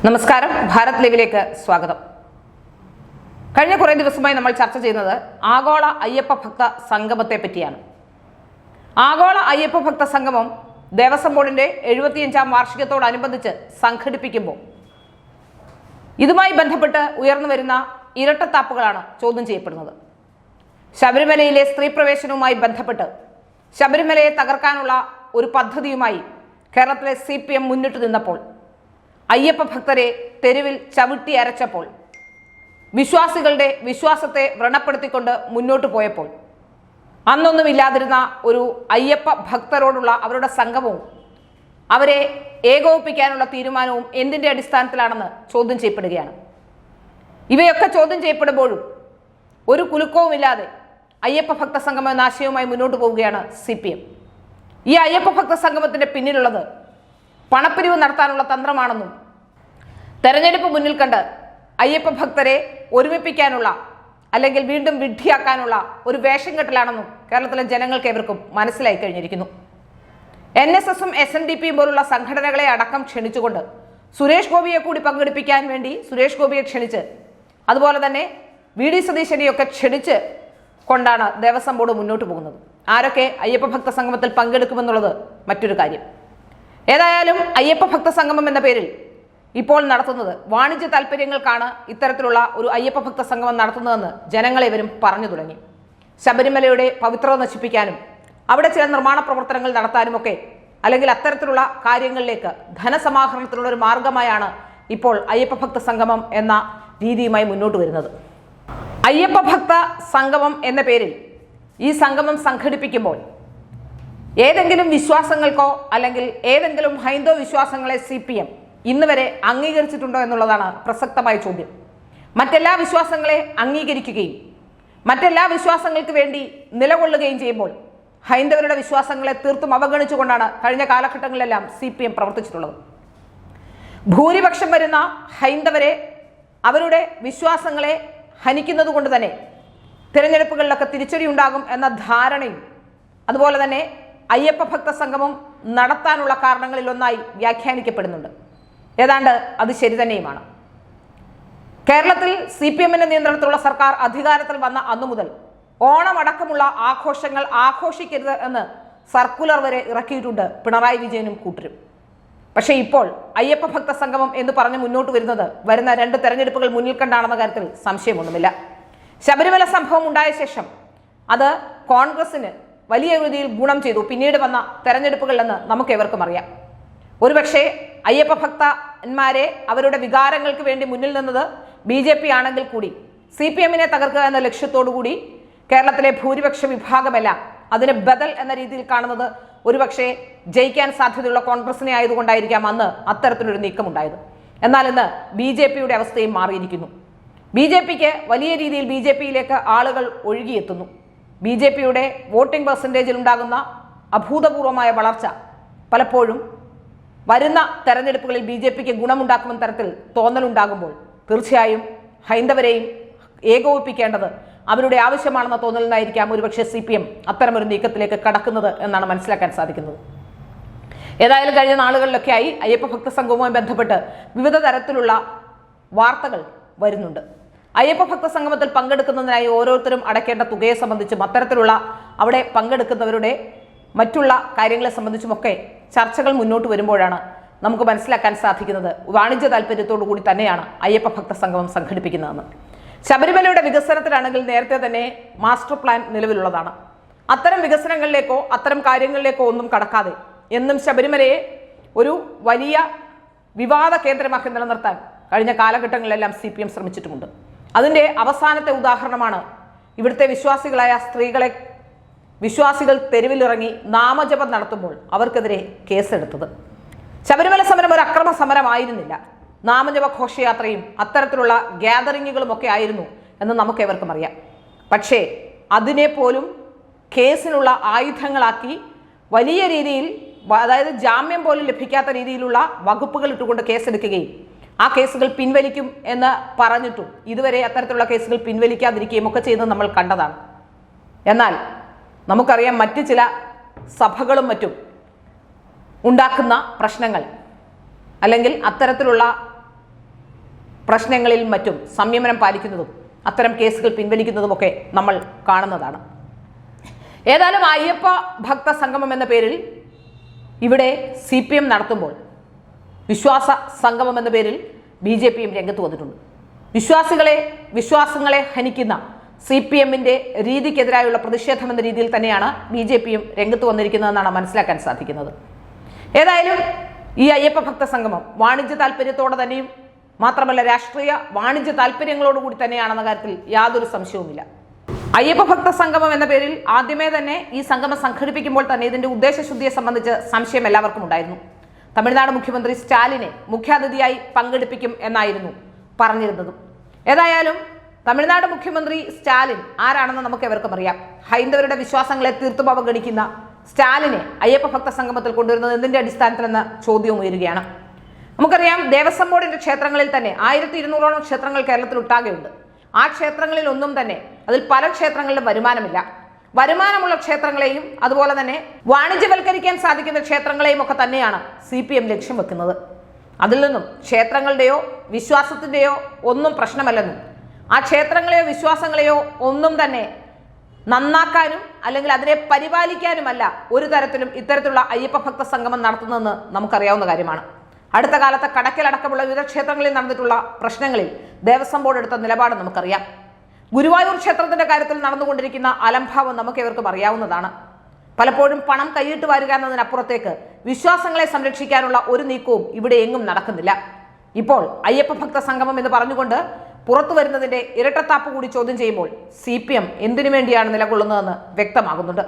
നമസ്കാരം, ഭാരത് ലൈവിലേക്ക് സ്വാഗതം. കഴിഞ്ഞ കുറേ ദിവസമായി നമ്മൾ ചർച്ച ചെയ്യുന്നത് ആഗോള അയ്യപ്പ ഭക്ത സംഗമത്തെ പറ്റിയാണ്. ആഗോള അയ്യപ്പ ഭക്ത സംഗമം ദേവസ്വം ബോർഡിന്റെ 75ാം വാർഷികത്തോടനുബന്ധിച്ച് സംഘടിപ്പിക്കുമ്പോൾ ഇതുമായി ബന്ധപ്പെട്ട് ഉയർന്നു വരുന്ന ഇരട്ടത്താപ്പുകളാണ് ചോദ്യം ചെയ്യപ്പെടുന്നത്. ശബരിമലയിലെ സ്ത്രീ പ്രവേശനവുമായി ബന്ധപ്പെട്ട് ശബരിമലയെ തകർക്കാനുള്ള ഒരു പദ്ധതിയുമായി കേരളത്തിലെ CPM മുന്നിട്ട് നിന്നപ്പോൾ, അയ്യപ്പ ഭക്തരെ തെരുവിൽ ചവിട്ടി അരച്ചപ്പോൾ, വിശ്വാസികളുടെ വിശ്വാസത്തെ വ്രണപ്പെടുത്തിക്കൊണ്ട് മുന്നോട്ട് പോയപ്പോൾ, അന്നൊന്നുമില്ലാതിരുന്ന ഒരു അയ്യപ്പ ഭക്തരോടുള്ള അവരുടെ സംഗമവും അവരെ ഏകോപിപ്പിക്കാനുള്ള തീരുമാനവും എന്തിൻ്റെ അടിസ്ഥാനത്തിലാണെന്ന് ചോദ്യം ചെയ്യപ്പെടുകയാണ്. ഇവയൊക്കെ ചോദ്യം ചെയ്യപ്പെടുമ്പോഴും ഒരു കുലുക്കവുമില്ലാതെ അയ്യപ്പ ഭക്ത സംഗമം എന്ന ആശയവുമായി മുന്നോട്ട് പോവുകയാണ് CPM. ഈ അയ്യപ്പ ഭക്ത സംഗമത്തിൻ്റെ പിന്നിലുള്ളത് പണപ്പിരിവ് നടത്താനുള്ള തന്ത്രമാണെന്നും തെരഞ്ഞെടുപ്പ് മുന്നിൽ കണ്ട് അയ്യപ്പ ഭക്തരെ ഒരുമിപ്പിക്കാനുള്ള അല്ലെങ്കിൽ വീണ്ടും വിഡ്ഢിയാക്കാനുള്ള ഒരു വേഷം കെട്ടലാണെന്നും കേരളത്തിലെ ജനങ്ങൾക്ക് ഏവർക്കും മനസ്സിലായി കഴിഞ്ഞിരിക്കുന്നു. NSSും SNDPയും പോലുള്ള സംഘടനകളെ അടക്കം ക്ഷണിച്ചുകൊണ്ട് സുരേഷ് ഗോപിയെ കൂടി പങ്കെടുപ്പിക്കാൻ വേണ്ടി സുരേഷ് ഗോപിയെ ക്ഷണിച്ച്, അതുപോലെ തന്നെ VD സതീശനെയൊക്കെ ക്ഷണിച്ച് കൊണ്ടാണ് ദേവസ്വം ബോർഡ് മുന്നോട്ട് പോകുന്നത്. ആരൊക്കെ അയ്യപ്പ ഭക്ത സംഗമത്തിൽ പങ്കെടുക്കുമെന്നുള്ളത് മറ്റൊരു കാര്യം. ഏതായാലും അയ്യപ്പ ഭക്ത സംഗമം എന്ന പേരിൽ ഇപ്പോൾ നടത്തുന്നത് വാണിജ്യ താല്പര്യങ്ങൾക്കാണ് ഇത്തരത്തിലുള്ള ഒരു അയ്യപ്പ ഭക്ത സംഗമം നടത്തുന്നതെന്ന് ജനങ്ങളേവരും പറഞ്ഞു തുടങ്ങി. ശബരിമലയുടെ പവിത്രത നശിപ്പിക്കാനും അവിടെ ചില നിർമ്മാണ പ്രവർത്തനങ്ങൾ നടത്താനുമൊക്കെ, അല്ലെങ്കിൽ അത്തരത്തിലുള്ള കാര്യങ്ങളിലേക്ക് ധനസമാഹരണത്തിനുള്ള ഒരു മാർഗമായാണ് ഇപ്പോൾ അയ്യപ്പ ഭക്ത സംഗമം എന്ന രീതിയുമായി മുന്നോട്ട് വരുന്നത്. അയ്യപ്പ ഭക്ത സംഗമം എന്ന പേരിൽ ഈ സംഗമം സംഘടിപ്പിക്കുമ്പോൾ ഏതെങ്കിലും വിശ്വാസങ്ങൾക്കോ അല്ലെങ്കിൽ ഏതെങ്കിലും ഹൈന്ദവ വിശ്വാസങ്ങളെ CPM ഇന്ന് വരെ അംഗീകരിച്ചിട്ടുണ്ടോ എന്നുള്ളതാണ് പ്രസക്തമായ ചോദ്യം. മറ്റെല്ലാ വിശ്വാസങ്ങളെ അംഗീകരിക്കുകയും മറ്റെല്ലാ വിശ്വാസങ്ങൾക്ക് വേണ്ടി നിലകൊള്ളുകയും ചെയ്യുമ്പോൾ ഹൈന്ദവരുടെ വിശ്വാസങ്ങളെ തീർത്തും അവഗണിച്ചുകൊണ്ടാണ് കഴിഞ്ഞ കാലഘട്ടങ്ങളിലെല്ലാം CPM പ്രവർത്തിച്ചിട്ടുള്ളത്. ഭൂരിപക്ഷം വരുന്ന ഹൈന്ദവരെ അവരുടെ വിശ്വാസങ്ങളെ ഹനിക്കുന്നത് കൊണ്ട് തന്നെ തിരഞ്ഞെടുപ്പുകളിലൊക്കെ തിരിച്ചടി ഉണ്ടാകും എന്ന ധാരണയും, അതുപോലെ തന്നെ അയ്യപ്പ ഭക്ത സംഗമം നടത്താനുള്ള കാരണങ്ങളിലൊന്നായി വ്യാഖ്യാനിക്കപ്പെടുന്നുണ്ട്. ഏതാണ്ട് അത് ശരി തന്നെയുമാണ്. കേരളത്തിൽ CPMന്റെ നിയന്ത്രണത്തിലുള്ള സർക്കാർ അധികാരത്തിൽ വന്ന അന്നു മുതൽ ഓണമടക്കമുള്ള ആഘോഷങ്ങൾ ആഘോഷിക്കരുത് എന്ന് സർക്കുലർ വരെ ഇറക്കിയിട്ടുണ്ട് പിണറായി വിജയനും കൂട്ടരും. പക്ഷേ ഇപ്പോൾ അയ്യപ്പ ഭക്ത സംഗമം എന്ന് പറഞ്ഞ് മുന്നോട്ട് വരുന്ന 2 തെരഞ്ഞെടുപ്പുകൾ മുന്നിൽ കണ്ടാണെന്ന കാര്യത്തിൽ സംശയമൊന്നുമില്ല. ശബരിമല സംഭവം ഉണ്ടായ ശേഷം അത് കോൺഗ്രസിന് വലിയ രീതിയിൽ ഗുണം ചെയ്തു പിന്നീട് വന്ന തെരഞ്ഞെടുപ്പുകളിലെന്ന് നമുക്ക് ഏവർക്കും അറിയാം. ഒരുപക്ഷെ അയ്യപ്പ ഭക്തന്മാരെ അവരുടെ വികാരങ്ങൾക്ക് വേണ്ടി മുന്നിൽ നിന്നത് BJP ആണെങ്കിൽ കൂടി CPMനെ തകർക്കുക എന്ന ലക്ഷ്യത്തോടു കൂടി കേരളത്തിലെ ഭൂരിപക്ഷ വിഭാഗമെല്ലാം അതിന് ബദൽ എന്ന രീതിയിൽ കാണുന്നത് ഒരുപക്ഷെ ജയിക്കാൻ സാധ്യതയുള്ള കോൺഗ്രസിനെ ആയതുകൊണ്ടായിരിക്കാം അന്ന് അത്തരത്തിലൊരു നീക്കമുണ്ടായത്. എന്നാൽ ഇന്ന് BJPയുടെ അവസ്ഥയും മാറിയിരിക്കുന്നു. BJPക്ക് വലിയ രീതിയിൽ BJPയിലേക്ക് ആളുകൾ ഒഴുകിയെത്തുന്നു. BJPയുടെ വോട്ടിംഗ് പെർസെൻറ്റേജിൽ ഉണ്ടാകുന്ന അഭൂതപൂർവമായ വളർച്ച പലപ്പോഴും വരുന്ന തെരഞ്ഞെടുപ്പുകളിൽ BJPക്ക് ഗുണമുണ്ടാക്കുമെന്ന തരത്തിൽ തോന്നലുണ്ടാകുമ്പോൾ തീർച്ചയായും ഹൈന്ദവരെയും ഏകോപിപ്പിക്കേണ്ടത് അവരുടെ ആവശ്യമാണെന്ന തോന്നലിനായിരിക്കാം ഒരുപക്ഷെ CPM അത്തരമൊരു നീക്കത്തിലേക്ക് കടക്കുന്നത് എന്നാണ് മനസ്സിലാക്കാൻ സാധിക്കുന്നത്. ഏതായാലും കഴിഞ്ഞ നാളുകളിലൊക്കെയായി അയ്യപ്പ ഭക്ത സംഗമവുമായി ബന്ധപ്പെട്ട് വിവിധ തരത്തിലുള്ള വാർത്തകൾ വരുന്നുണ്ട്. അയ്യപ്പ ഭക്ത സംഗമത്തിൽ പങ്കെടുക്കുന്നതിനായി ഓരോരുത്തരും അടയ്ക്കേണ്ട തുകയെ സംബന്ധിച്ചും അത്തരത്തിലുള്ള അവിടെ പങ്കെടുക്കുന്നവരുടെ മറ്റുള്ള കാര്യങ്ങളെ സംബന്ധിച്ചുമൊക്കെ ചർച്ചകൾ മുന്നോട്ട് വരുമ്പോഴാണ് നമുക്ക് മനസ്സിലാക്കാൻ സാധിക്കുന്നത് വാണിജ്യ താല്പര്യത്തോടു കൂടി തന്നെയാണ് അയ്യപ്പ ഭക്ത സംഗമം സംഘടിപ്പിക്കുന്നതെന്ന്. ശബരിമലയുടെ വികസനത്തിലാണെങ്കിൽ നേരത്തെ തന്നെ മാസ്റ്റർ പ്ലാൻ നിലവിലുള്ളതാണ്. അത്തരം വികസനങ്ങളിലേക്കോ അത്തരം കാര്യങ്ങളിലേക്കോ ഒന്നും കടക്കാതെ എന്നും ശബരിമലയെ ഒരു വലിയ വിവാദ കേന്ദ്രമാക്കി നിലനിർത്താൻ കഴിഞ്ഞ കാലഘട്ടങ്ങളിലെല്ലാം CPM ശ്രമിച്ചിട്ടുമുണ്ട്. അതിൻ്റെ അവസാനത്തെ ഉദാഹരണമാണ് ഇവിടുത്തെ വിശ്വാസികളായ വിശ്വാസികൾ തെരുവിലിറങ്ങി നാമജപം നടത്തുമ്പോൾ അവർക്കെതിരെ കേസെടുത്തത്. ശബരിമല സമരം ഒരു അക്രമ സമരമായിരുന്നില്ല. നാമജപ ഘോഷയാത്രയും അത്തരത്തിലുള്ള ഗ്യാതറിങ്ങുകളും ഒക്കെ ആയിരുന്നു എന്ന് നമുക്ക് ഏവർക്കും അറിയാം. പക്ഷേ അതിനെ പോലും കേസിനുള്ള ആയുധങ്ങളാക്കി വലിയ രീതിയിൽ, അതായത് ജാമ്യം പോലും ലഭിക്കാത്ത രീതിയിലുള്ള വകുപ്പുകൾ ഇട്ടുകൊണ്ട് കേസെടുക്കുകയും ആ കേസുകൾ പിൻവലിക്കും എന്ന് പറഞ്ഞിട്ടും ഇതുവരെ അത്തരത്തിലുള്ള കേസുകൾ പിൻവലിക്കാതിരിക്കുകയും ഒക്കെ ചെയ്യുന്നത് നമ്മൾ കണ്ടതാണ്. എന്നാൽ നമുക്കറിയാം മറ്റ് ചില സഭകളും മറ്റും ഉണ്ടാക്കുന്ന പ്രശ്നങ്ങൾ അല്ലെങ്കിൽ അത്തരത്തിലുള്ള പ്രശ്നങ്ങളിൽ മറ്റും സംയമനം പാലിക്കുന്നതും അത്തരം കേസുകൾ പിൻവലിക്കുന്നതുമൊക്കെ നമ്മൾ കാണുന്നതാണ്. ഏതായാലും അയ്യപ്പ ഭക്ത സംഗമം എന്ന പേരിൽ ഇവിടെ CPM നടത്തുമ്പോൾ വിശ്വാസ സംഗമം എന്ന പേരിൽ BJPയും രംഗത്ത് വന്നിട്ടുണ്ട്. വിശ്വാസങ്ങളെ ഹനിക്കുന്ന CPMന്റെ രീതിക്കെതിരായുള്ള പ്രതിഷേധം എന്ന രീതിയിൽ തന്നെയാണ് BJPയും രംഗത്ത് വന്നിരിക്കുന്നതെന്നാണ് മനസ്സിലാക്കാൻ സാധിക്കുന്നത്. ഏതായാലും ഈ അയ്യപ്പ ഭക്ത സംഗമം വാണിജ്യ താല്പര്യത്തോടെ തന്നെയും മാത്രമല്ല രാഷ്ട്രീയ വാണിജ്യ താല്പര്യങ്ങളോടുകൂടി തന്നെയാണെന്ന കാര്യത്തിൽ യാതൊരു സംശയവുമില്ല. അയ്യപ്പ ഭക്ത സംഗമം എന്ന പേരിൽ ആദ്യമേ തന്നെ ഈ സംഗമം സംഘടിപ്പിക്കുമ്പോൾ തന്നെ ഇതിന്റെ ഉദ്ദേശശുദ്ധിയെ സംബന്ധിച്ച് സംശയം എല്ലാവർക്കും ഉണ്ടായിരുന്നു. തമിഴ്നാട് മുഖ്യമന്ത്രി സ്റ്റാലിനെ മുഖ്യാതിഥിയായി പങ്കെടുപ്പിക്കും എന്നായിരുന്നു പറഞ്ഞിരുന്നതും. ഏതായാലും തമിഴ്നാട് മുഖ്യമന്ത്രി സ്റ്റാലിൻ ആരാണെന്ന് നമുക്ക് എവർക്കും അറിയാം. ഹൈന്ദവരുടെ വിശ്വാസങ്ങളെ തീർത്തും അവഗണിക്കുന്ന സ്റ്റാലിനെ അയ്യപ്പ ഭക്ത സംഗമത്തിൽ കൊണ്ടുവരുന്നത് എന്തിന്റെ അടിസ്ഥാനത്തിലെന്ന ചോദ്യവും ഉയരുകയാണ്. നമുക്കറിയാം, ദേവസ്വം ബോർഡിന്റെ ക്ഷേത്രങ്ങളിൽ തന്നെ 1200ഓളം ക്ഷേത്രങ്ങൾ കേരളത്തിൽ ഒട്ടാകെയുണ്ട്. ആ ക്ഷേത്രങ്ങളിൽ ഒന്നും തന്നെ അതിൽ പല ക്ഷേത്രങ്ങളിലും വരുമാനമില്ല. വരുമാനമുള്ള ക്ഷേത്രങ്ങളെയും അതുപോലെ തന്നെ വാണിജ്യവൽക്കരിക്കാൻ സാധിക്കുന്ന ക്ഷേത്രങ്ങളെയും ഒക്കെ തന്നെയാണ് CPM ലക്ഷ്യം വെക്കുന്നത്. അതിൽ നിന്നും ക്ഷേത്രങ്ങളുടെയോ വിശ്വാസത്തിൻ്റെയോ ഒന്നും പ്രശ്നമല്ലെന്നും ആ ക്ഷേത്രങ്ങളെയോ വിശ്വാസങ്ങളെയോ ഒന്നും തന്നെ നന്നാക്കാനും അല്ലെങ്കിൽ അതിനെ പരിപാലിക്കാനുമല്ല ഒരു തരത്തിലും ഇത്തരത്തിലുള്ള അയ്യപ്പ ഭക്ത സംഗമം നടത്തുന്നതെന്ന് നമുക്കറിയാവുന്ന കാര്യമാണ്. അടുത്ത കാലത്ത് കടക്കലടക്കമുള്ള വിവിധ ക്ഷേത്രങ്ങളിൽ നടന്നിട്ടുള്ള പ്രശ്നങ്ങളിൽ ദേവസ്വം ബോർഡ് എടുത്ത നിലപാട് നമുക്കറിയാം. ഗുരുവായൂർ ക്ഷേത്രത്തിന്റെ കാര്യത്തിൽ നടന്നുകൊണ്ടിരിക്കുന്ന അലംഭാവം നമുക്ക് ഇവർക്കും അറിയാവുന്നതാണ്. പലപ്പോഴും പണം കൈയിട്ട് വാരുക എന്നതിനപ്പുറത്തേക്ക് വിശ്വാസങ്ങളെ സംരക്ഷിക്കാനുള്ള ഒരു നീക്കവും ഇവിടെ എങ്ങും നടക്കുന്നില്ല. ഇപ്പോൾ അയ്യപ്പ ഭക്ത സംഗമം എന്ന് പറഞ്ഞുകൊണ്ട് പുറത്തു വരുന്നതിന്റെ ഇരട്ടത്താപ്പ് കൂടി ചോദ്യം ചെയ്യുമ്പോൾ CPM എന്തിനു വേണ്ടിയാണ് നിലകൊള്ളുന്നതെന്ന് വ്യക്തമാകുന്നുണ്ട്.